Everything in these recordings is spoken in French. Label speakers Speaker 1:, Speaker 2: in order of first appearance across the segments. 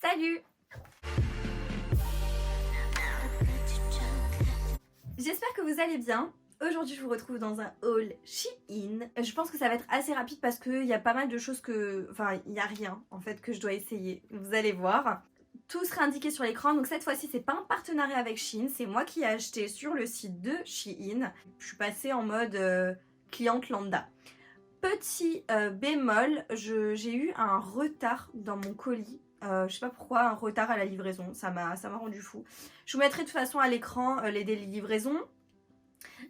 Speaker 1: Salut! J'espère que vous allez bien. Aujourd'hui je vous retrouve dans un haul Shein. Je pense que ça va être assez rapide parce qu'il y a pas mal de choses que... Enfin il n'y a rien en fait que je dois essayer. Vous allez voir. Tout sera indiqué sur l'écran. Donc cette fois-ci c'est pas un partenariat avec Shein. C'est moi qui ai acheté sur le site de Shein. Je suis passée en mode cliente lambda. Petit bémol, j'ai eu un retard dans mon colis. Je sais pas pourquoi, un retard à la livraison, ça m'a rendu fou. Je vous mettrai de toute façon à l'écran les délais de livraison,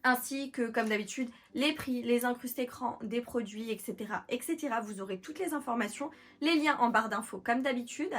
Speaker 1: ainsi que comme d'habitude les prix, les incrustés écrans des produits, etc., etc. Vous aurez toutes les informations, les liens en barre d'infos comme d'habitude.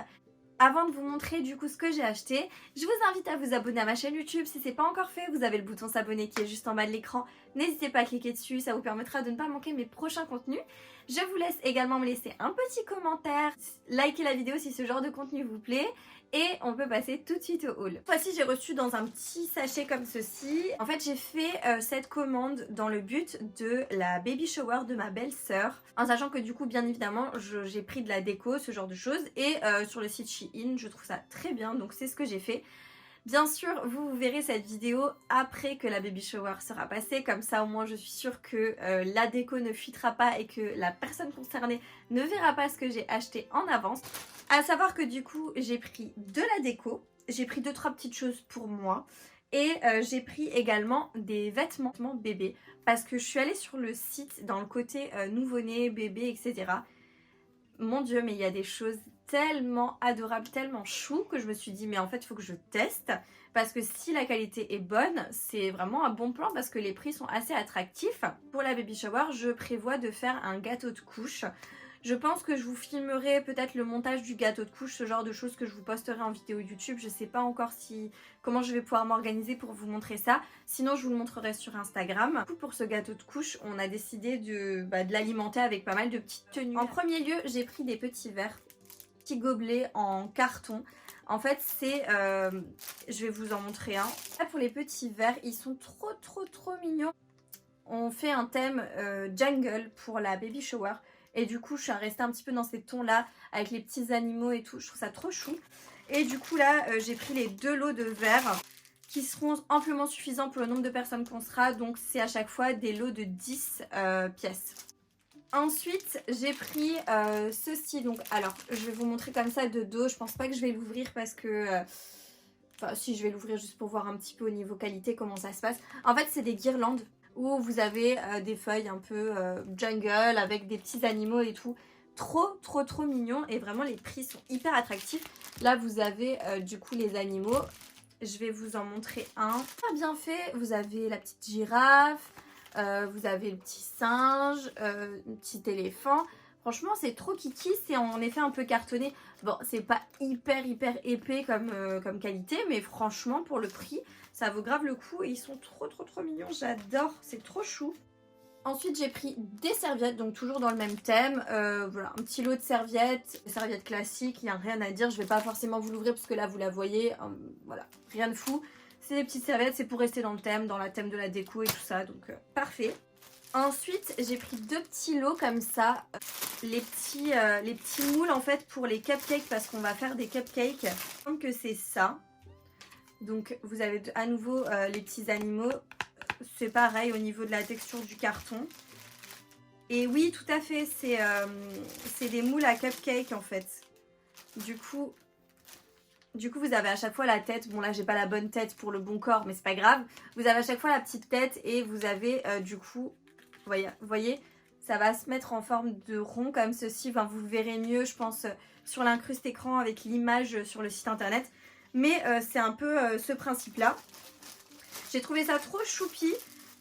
Speaker 1: Avant de vous montrer du coup ce que j'ai acheté, je vous invite à vous abonner à ma chaîne YouTube si c'est pas encore fait. Vous avez le bouton s'abonner qui est juste en bas de l'écran. N'hésitez pas à cliquer dessus, ça vous permettra de ne pas manquer mes prochains contenus. Je vous laisse également me laisser un petit commentaire, liker la vidéo si ce genre de contenu vous plaît. Et on peut passer tout de suite au haul. Cette fois-ci, j'ai reçu dans un petit sachet comme ceci. En fait, j'ai fait cette commande dans le but de la baby shower de ma belle-sœur. En sachant que du coup, bien évidemment, j'ai pris de la déco, ce genre de choses. Et sur le site Shein, je trouve ça très bien. Donc c'est ce que j'ai fait. Bien sûr, vous verrez cette vidéo après que la baby shower sera passée. Comme ça, au moins, je suis sûre que la déco ne fuitera pas et que la personne concernée ne verra pas ce que j'ai acheté en avance. À savoir que du coup, j'ai pris de la déco. J'ai pris 2-3 petites choses pour moi. Et j'ai pris également des vêtements bébés. Parce que je suis allée sur le site dans le côté nouveau-né, bébé, etc. Mon Dieu, mais il y a des choses tellement adorables, tellement chou que je me suis dit mais en fait il faut que je teste parce que si la qualité est bonne, c'est vraiment un bon plan parce que les prix sont assez attractifs. Pour la baby shower, je prévois de faire un gâteau de couche. Je pense que je vous filmerai peut-être le montage du gâteau de couche, ce genre de choses que je vous posterai en vidéo YouTube. Je sais pas encore comment je vais pouvoir m'organiser pour vous montrer ça. Sinon, je vous le montrerai sur Instagram. Du coup, pour ce gâteau de couche, on a décidé de l'alimenter avec pas mal de petites tenues. En premier lieu, j'ai pris des petits verres, petits gobelets en carton. En fait, je vais vous en montrer un. Là, pour les petits verres, ils sont trop mignons. On fait un thème jungle pour la baby shower. Et du coup, je suis restée un petit peu dans ces tons-là, avec les petits animaux et tout. Je trouve ça trop chou. Et du coup, là, j'ai pris les 2 lots de verres qui seront amplement suffisants pour le nombre de personnes qu'on sera. Donc, c'est à chaque fois des lots de 10 pièces. Ensuite, j'ai pris ceci. Donc, alors, je vais vous montrer comme ça de dos. Je pense pas que je vais l'ouvrir parce que... Enfin, si, je vais l'ouvrir juste pour voir un petit peu au niveau qualité comment ça se passe. En fait, c'est des guirlandes où vous avez des feuilles un peu jungle avec des petits animaux et tout. Trop mignon et vraiment les prix sont hyper attractifs. Là vous avez du coup les animaux. Je vais vous en montrer un. Très bien fait. Vous avez la petite girafe, vous avez le petit singe, le petit éléphant. Franchement c'est trop kiki, c'est en effet un peu cartonné. Bon c'est pas hyper épais comme qualité, mais franchement pour le prix ça vaut grave le coup et ils sont trop mignons, j'adore, c'est trop chou. Ensuite j'ai pris des serviettes, donc toujours dans le même thème, voilà, un petit lot de serviettes, des serviettes classiques, il n'y a rien à dire, je vais pas forcément vous l'ouvrir parce que là vous la voyez, voilà, rien de fou. C'est des petites serviettes, c'est pour rester dans le thème, de la déco et tout ça, donc parfait. Ensuite j'ai pris 2 petits lots comme ça, les petits moules en fait pour les cupcakes parce qu'on va faire des cupcakes. Donc que c'est ça. Donc vous avez à nouveau les petits animaux, c'est pareil au niveau de la texture du carton. Et oui tout à fait, c'est des moules à cupcake en fait. Du coup vous avez à chaque fois la tête, bon là j'ai pas la bonne tête pour le bon corps mais c'est pas grave. Vous avez à chaque fois la petite tête et vous avez du coup, vous voyez, ça va se mettre en forme de rond comme ceci. Enfin, vous verrez mieux je pense sur l'incruste écran avec l'image sur le site internet. Mais c'est un peu ce principe-là. J'ai trouvé ça trop choupi.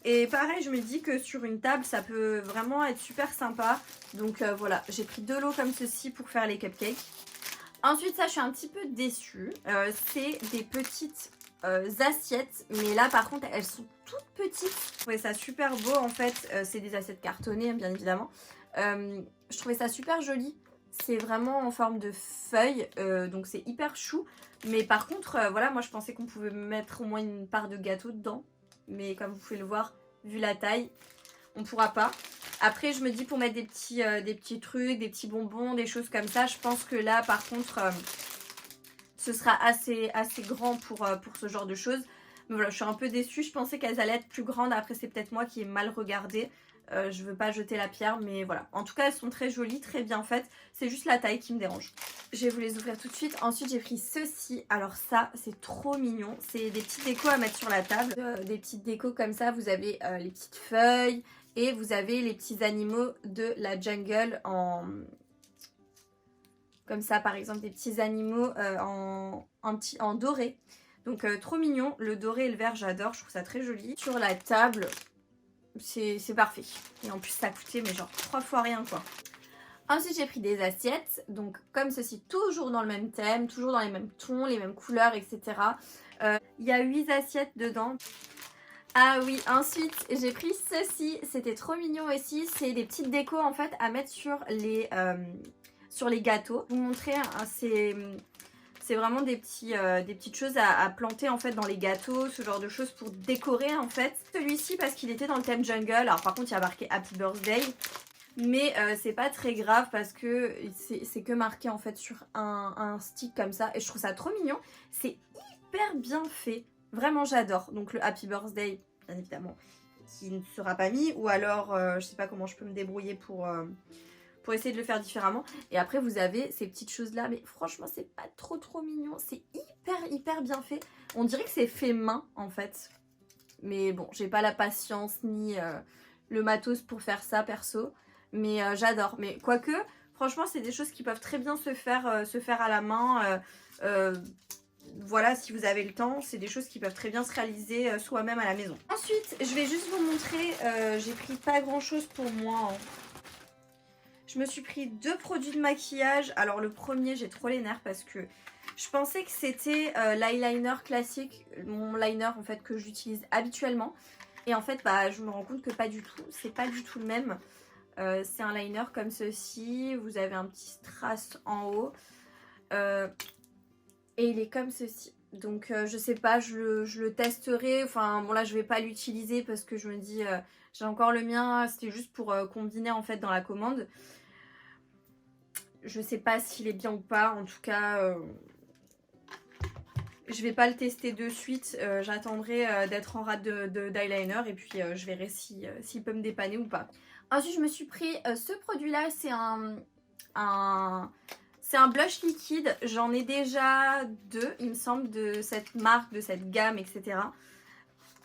Speaker 1: Et pareil, je me dis que sur une table, ça peut vraiment être super sympa. Donc voilà, j'ai pris 2 lots comme ceci pour faire les cupcakes. Ensuite, ça, je suis un petit peu déçue. C'est des petites assiettes. Mais là, par contre, elles sont toutes petites. Je trouvais ça super beau, en fait. C'est des assiettes cartonnées, bien évidemment. Je trouvais ça super joli. C'est vraiment en forme de feuille, donc c'est hyper chou. Mais par contre, voilà, moi je pensais qu'on pouvait mettre au moins une part de gâteau dedans. Mais comme vous pouvez le voir, vu la taille, on pourra pas. Après, je me dis pour mettre des petits trucs, des petits bonbons, des choses comme ça. Je pense que là, par contre, ce sera assez grand pour ce genre de choses. Mais voilà, je suis un peu déçue, je pensais qu'elles allaient être plus grandes, après c'est peut-être moi qui ai mal regardé. Je veux pas jeter la pierre, mais voilà. En tout cas, elles sont très jolies, très bien faites. C'est juste la taille qui me dérange. Je vais vous les ouvrir tout de suite. Ensuite, j'ai pris ceci. Alors ça, c'est trop mignon. C'est des petites décos à mettre sur la table. Des petites décos comme ça. Vous avez les petites feuilles et vous avez les petits animaux de la jungle en... Comme ça, par exemple, des petits animaux en doré. Donc trop mignon. Le doré et le vert, j'adore. Je trouve ça très joli. Sur la table... c'est parfait. Et en plus ça coûtait mais genre 3 fois rien quoi. Ensuite j'ai pris des assiettes. Donc comme ceci, toujours dans le même thème, toujours dans les mêmes tons, les mêmes couleurs, etc. Il y a 8 assiettes dedans. Ah oui, ensuite j'ai pris ceci. C'était trop mignon aussi. C'est des petites décos en fait à mettre sur les gâteaux. Je vais vous montrer, hein, c'est vraiment des petites choses à planter en fait dans les gâteaux, ce genre de choses pour décorer en fait. Celui-ci parce qu'il était dans le thème jungle, alors par contre il y a marqué Happy Birthday, mais c'est pas très grave parce que c'est que marqué en fait sur un stick comme ça et je trouve ça trop mignon. C'est hyper bien fait, vraiment j'adore. Donc le Happy Birthday, bien évidemment, qui ne sera pas mis, ou alors je sais pas comment je peux me débrouiller pour essayer de le faire différemment. Et après vous avez ces petites choses là, mais franchement c'est pas trop mignon, c'est hyper bien fait. On dirait que c'est fait main en fait, mais bon j'ai pas la patience ni le matos pour faire ça perso, mais j'adore. Mais quoique franchement c'est des choses qui peuvent très bien se faire à la main. Voilà, si vous avez le temps, c'est des choses qui peuvent très bien se réaliser soi-même à la maison. Ensuite je vais juste vous montrer, j'ai pris pas grand chose pour moi, hein. Je me suis pris 2 produits de maquillage. Alors le premier, j'ai trop les nerfs parce que je pensais que c'était l'eyeliner classique, mon liner en fait que j'utilise habituellement. Et en fait, bah, je me rends compte que pas du tout, c'est pas du tout le même. C'est un liner comme ceci, vous avez un petit strass en haut. Et il est comme ceci. Donc je sais pas, je le testerai. Enfin bon là je vais pas l'utiliser parce que je me dis j'ai encore le mien, c'était juste pour combiner en fait dans la commande. Je sais pas s'il est bien ou pas, en tout cas je vais pas le tester de suite, j'attendrai d'être en rate d'eyeliner et puis je verrai s'il peut me dépanner ou pas. Ensuite je me suis pris ce produit là, c'est un blush liquide, j'en ai déjà 2 il me semble de cette marque, de cette gamme, etc.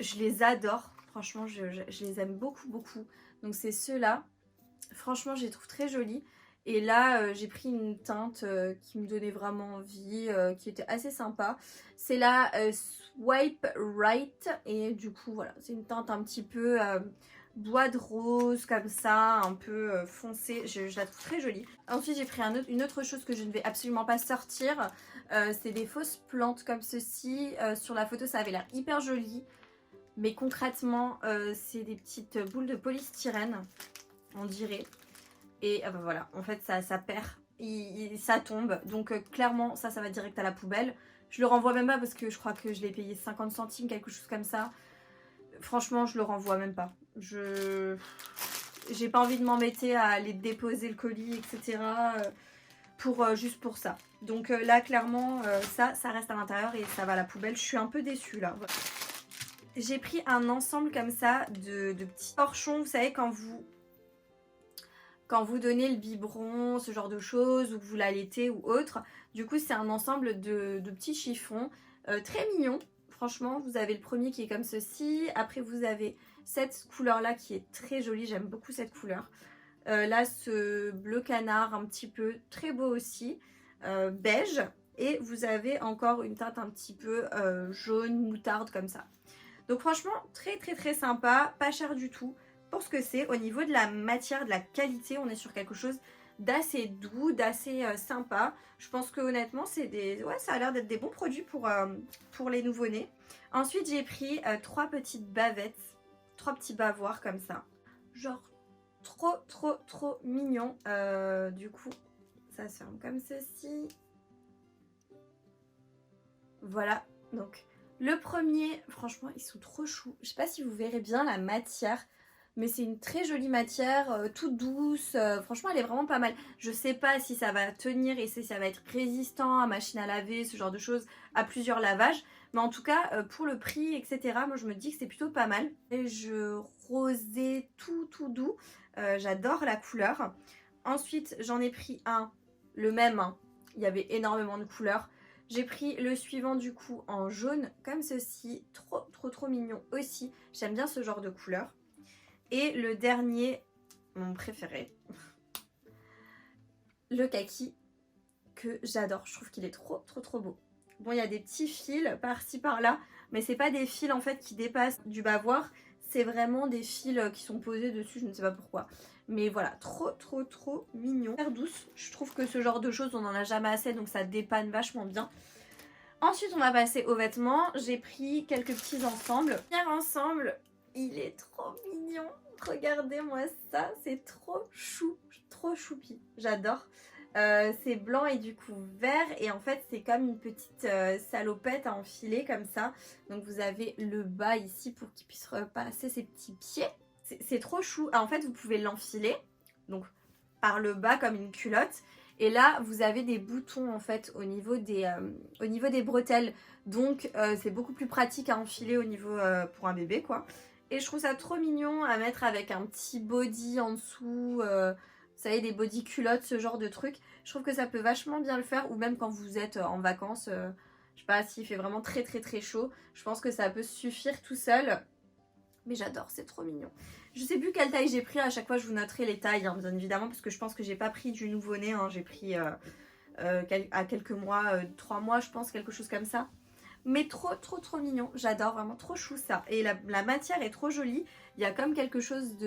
Speaker 1: Je les adore, franchement je les aime beaucoup. Donc c'est ceux-là, franchement je les trouve très jolis. Et là, j'ai pris une teinte qui me donnait vraiment envie, qui était assez sympa. C'est la Swipe Right. Et du coup, voilà, c'est une teinte un petit peu bois de rose, comme ça, un peu foncée. Je la trouve très jolie. Ensuite, j'ai pris une autre chose que je ne vais absolument pas sortir. C'est des fausses plantes comme ceci. Sur la photo, ça avait l'air hyper joli. Mais concrètement, c'est des petites boules de polystyrène, on dirait. Et ben voilà, en fait ça perd, ça tombe. Donc clairement ça va direct à la poubelle. Je le renvoie même pas parce que je crois que je l'ai payé 50 centimes, quelque chose comme ça. Franchement je le renvoie même pas. J'ai pas envie de m'embêter à aller déposer le colis, etc. Juste pour ça. Donc là clairement ça reste à l'intérieur et ça va à la poubelle. Je suis un peu déçue là. Voilà. J'ai pris un ensemble comme ça de petits torchons, vous savez quand vous donnez le biberon, ce genre de choses, ou que vous l'allaitez ou autre. Du coup, c'est un ensemble de petits chiffons très mignons. Franchement, vous avez le premier qui est comme ceci. Après, vous avez cette couleur-là qui est très jolie. J'aime beaucoup cette couleur. Là, ce bleu canard un petit peu très beau aussi. Beige. Et vous avez encore une teinte un petit peu jaune, moutarde comme ça. Donc franchement, très sympa. Pas cher du tout. Pour ce que c'est, au niveau de la matière, de la qualité, on est sur quelque chose d'assez doux, d'assez sympa. Je pense que honnêtement, ouais, ça a l'air d'être des bons produits pour les nouveau-nés. Ensuite, j'ai pris 3 petites bavettes, 3 petits bavoirs comme ça. Genre trop mignon. Du coup, ça se ferme comme ceci. Voilà, donc le premier, franchement, ils sont trop choux. Je sais pas si vous verrez bien la matière. mais c'est une très jolie matière, toute douce, franchement elle est vraiment pas mal. Je sais pas si ça va tenir et si ça va être résistant à machine à laver, ce genre de choses, à plusieurs lavages. Mais en tout cas, pour le prix, etc., moi je me dis que c'est plutôt pas mal. Et je rosé tout doux, j'adore la couleur. Ensuite, j'en ai pris un, le même, hein. Il y avait énormément de couleurs. J'ai pris le suivant du coup en jaune, comme ceci, trop mignon aussi. J'aime bien ce genre de couleur. Et le dernier, mon préféré, le kaki, que j'adore. Je trouve qu'il est trop beau. Bon, il y a des petits fils par-ci par-là, mais c'est pas des fils en fait qui dépassent du bavoir. C'est vraiment des fils qui sont posés dessus, je ne sais pas pourquoi. Mais voilà, trop mignon. Très douce. Je trouve que ce genre de choses, on n'en a jamais assez, donc ça dépanne vachement bien. Ensuite, on va passer aux vêtements. J'ai pris quelques petits ensembles. Premier ensemble, il est trop mignon. Regardez-moi ça, c'est trop choupi. J'adore. C'est blanc et du coup vert. Et en fait, c'est comme une petite salopette à enfiler comme ça. Donc, vous avez le bas ici pour qu'il puisse repasser ses petits pieds. C'est trop chou. Ah, en fait, vous pouvez l'enfiler. Donc, par le bas comme une culotte. Et là, vous avez des boutons en fait au niveau des bretelles. Donc, c'est beaucoup plus pratique à enfiler au niveau pour un bébé quoi. Et je trouve ça trop mignon à mettre avec un petit body en dessous. Vous savez, des body culottes, ce genre de truc. Je trouve que ça peut vachement bien le faire. Ou même quand vous êtes en vacances. Je sais pas, s'il fait vraiment très chaud. Je pense que ça peut suffire tout seul. Mais j'adore, c'est trop mignon. Je sais plus quelle taille j'ai pris, à chaque fois je vous noterai les tailles, hein, bien évidemment, parce que je pense que j'ai pas pris du nouveau-né, hein, j'ai pris à quelques mois, 3 mois je pense, quelque chose comme ça. Mais trop mignon, j'adore, vraiment trop chou ça. Et la matière est trop jolie, il y a comme quelque chose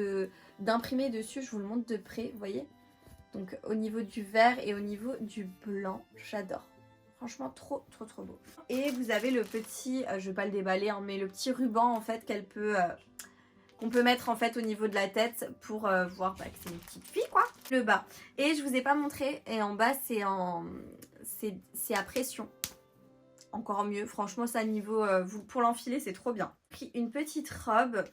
Speaker 1: d'imprimé dessus, je vous le montre de près, vous voyez. Donc au niveau du vert et au niveau du blanc, j'adore. Franchement, trop beau. Et vous avez le petit, je vais pas le déballer, hein, mais le petit ruban en fait qu'on peut mettre en fait au niveau de la tête pour voir que c'est une petite fille quoi. Le bas. Et je vous ai pas montré, et en bas c'est à pression. Encore mieux, franchement ça niveau, pour l'enfiler c'est trop bien. J'ai pris une petite robe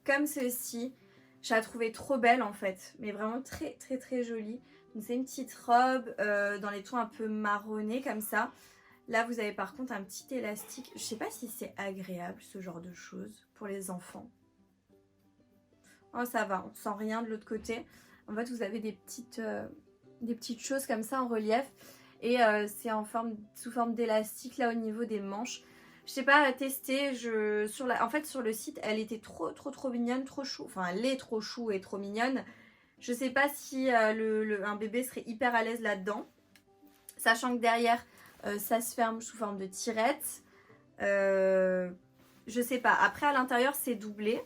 Speaker 1: comme ceci. Je la trouvais trop belle en fait, mais vraiment très jolie. Donc c'est une petite robe dans les tons un peu marronnés comme ça. Là vous avez par contre un petit élastique. Je sais pas si c'est agréable ce genre de choses pour les enfants. Oh ça va, on sent rien de l'autre côté. En fait vous avez des petites choses comme ça en relief. Et c'est sous forme d'élastique là au niveau des manches. Je sais pas, tester, en fait sur le site elle était trop mignonne, trop chou. Enfin elle est trop chou et trop mignonne. Je sais pas si un bébé serait hyper à l'aise là-dedans. Sachant que derrière, ça se ferme sous forme de tirette. Je sais pas. Après, à l'intérieur, c'est doublé.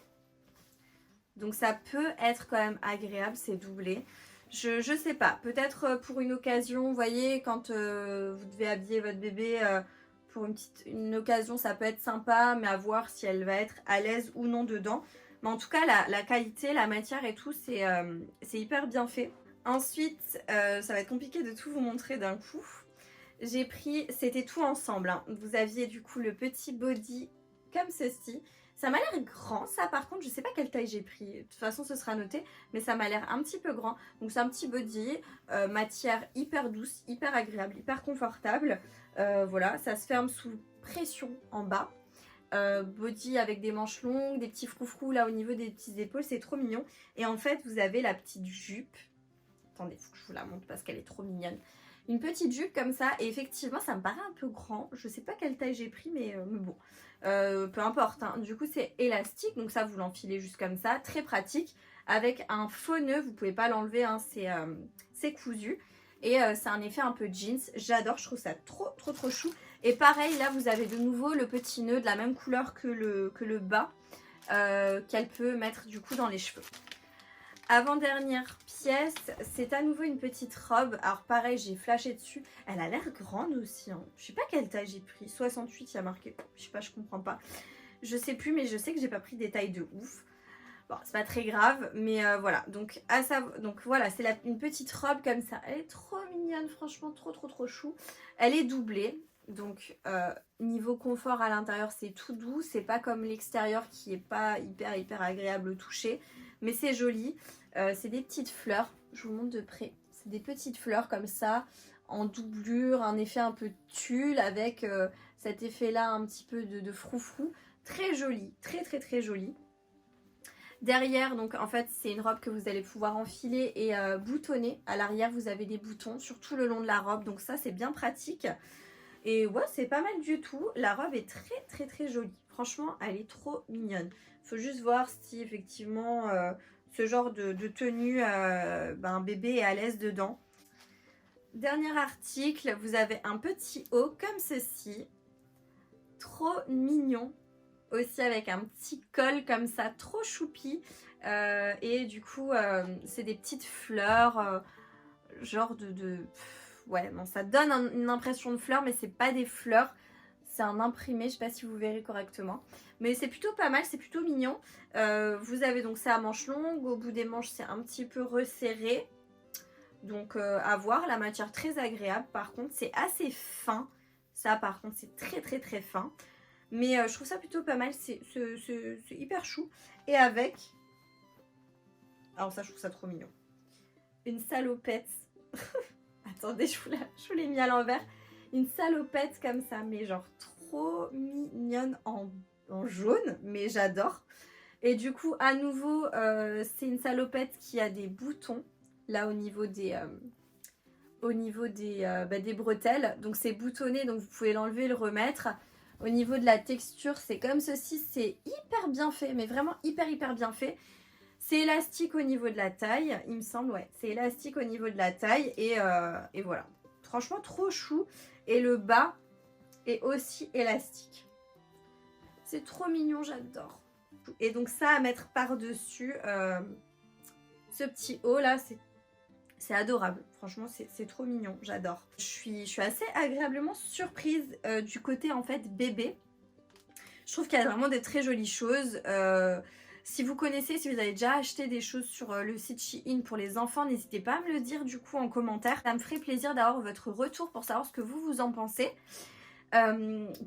Speaker 1: Donc ça peut être quand même agréable, c'est doublé. Je sais pas. Peut-être pour une occasion, vous voyez, quand vous devez habiller votre bébé pour une occasion, ça peut être sympa. Mais à voir si elle va être à l'aise ou non dedans. Mais en tout cas, la qualité, la matière et tout, c'est hyper bien fait. Ensuite, ça va être compliqué de tout vous montrer d'un coup. J'ai pris, c'était tout ensemble, hein. Vous aviez du coup le petit body comme ceci. Ça m'a l'air grand, ça par contre, je sais pas quelle taille j'ai pris. De toute façon, ce sera noté, mais ça m'a l'air un petit peu grand. Donc c'est un petit body, matière hyper douce, hyper agréable, hyper confortable. Voilà, ça se ferme sous pression en bas. Body avec des manches longues, des petits froufrous là au niveau des petites épaules, c'est trop mignon. Et en fait, vous avez la petite jupe. Attendez, faut que je vous la montre parce qu'elle est trop mignonne. Une petite jupe comme ça, et effectivement ça me paraît un peu grand. Je sais pas quelle taille j'ai pris, mais bon, peu importe, hein. Du coup c'est élastique, donc ça vous l'enfilez juste comme ça, très pratique. Avec un faux nœud, vous pouvez pas l'enlever, hein, c'est cousu. Et c'est un effet un peu jeans, j'adore, je trouve ça trop chou. Et pareil, là vous avez de nouveau le petit nœud de la même couleur que le bas, qu'elle peut mettre du coup dans les cheveux. Avant-dernière pièce, c'est à nouveau une petite robe. Alors pareil, j'ai flashé dessus. Elle a l'air grande aussi, hein. Je sais pas quelle taille j'ai pris. 68, il y a marqué. Je sais pas, je comprends pas. Je sais plus, mais je sais que j'ai pas pris des tailles de ouf. Bon, c'est pas très grave, mais voilà. Donc voilà, c'est une petite robe comme ça. Elle est trop mignonne, franchement, trop chou. Elle est doublée. Donc niveau confort à l'intérieur c'est tout doux, c'est pas comme l'extérieur qui est pas hyper agréable au toucher, mais c'est joli. C'est des petites fleurs, je vous montre de près, c'est des petites fleurs comme ça en doublure, un effet un peu tulle avec cet effet là un petit peu de froufrou, très joli, très joli. Derrière, donc en fait c'est une robe que vous allez pouvoir enfiler et boutonner. À l'arrière vous avez des boutons sur tout le long de la robe, donc ça c'est bien pratique. Et ouais, c'est pas mal du tout. La robe est très jolie. Franchement, elle est trop mignonne. Faut juste voir si effectivement ce genre de tenue, un bébé est à l'aise dedans. Dernier article, vous avez un petit haut comme ceci. Trop mignon. Aussi avec un petit col comme ça, trop choupi. Et du coup, c'est des petites fleurs, genre ouais, bon, ça donne une impression de fleurs, mais c'est pas des fleurs. C'est un imprimé, je sais pas si vous verrez correctement. Mais c'est plutôt pas mal, c'est plutôt mignon. Vous avez donc ça à manches longues. Au bout des manches, c'est un petit peu resserré. Donc à voir, la matière très agréable. Par contre, c'est assez fin. Ça, par contre, c'est très fin. Mais je trouve ça plutôt pas mal, c'est hyper chou. Et avec, alors ça je trouve ça trop mignon, une salopette. Attendez, je vous l'ai mis à l'envers. Une salopette comme ça, mais genre trop mignonne en jaune, mais j'adore. Et du coup, à nouveau, c'est une salopette qui a des boutons, là au niveau des bretelles. Donc c'est boutonné, donc vous pouvez l'enlever et le remettre. Au niveau de la texture, c'est comme ceci, c'est hyper bien fait, mais vraiment hyper bien fait. C'est élastique au niveau de la taille, il me semble, ouais. C'est élastique au niveau de la taille et voilà. Franchement, trop chou. Et le bas est aussi élastique. C'est trop mignon, j'adore. Et donc ça à mettre par-dessus, ce petit haut là, c'est adorable. Franchement, c'est trop mignon, j'adore. Je suis assez agréablement surprise du côté en fait bébé. Je trouve qu'il y a vraiment des très jolies choses. Si vous connaissez, si vous avez déjà acheté des choses sur le site Shein pour les enfants, n'hésitez pas à me le dire du coup en commentaire. Ça me ferait plaisir d'avoir votre retour pour savoir ce que vous en pensez.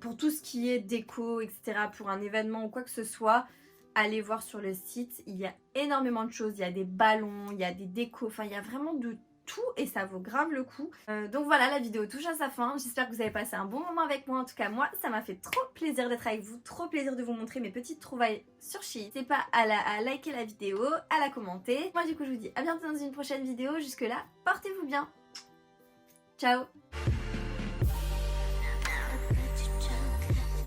Speaker 1: Pour tout ce qui est déco, etc., pour un événement ou quoi que ce soit, allez voir sur le site. Il y a énormément de choses. Il y a des ballons, il y a des décos, enfin il y a vraiment de tout et ça vaut grave le coup. Donc voilà, la vidéo touche à sa fin. J'espère que vous avez passé un bon moment avec moi. En tout cas, moi, ça m'a fait trop plaisir d'être avec vous. Trop plaisir de vous montrer mes petites trouvailles sur Shein. N'hésitez pas à liker la vidéo, à la commenter. Moi, du coup, je vous dis à bientôt dans une prochaine vidéo. Jusque là, portez-vous bien. Ciao!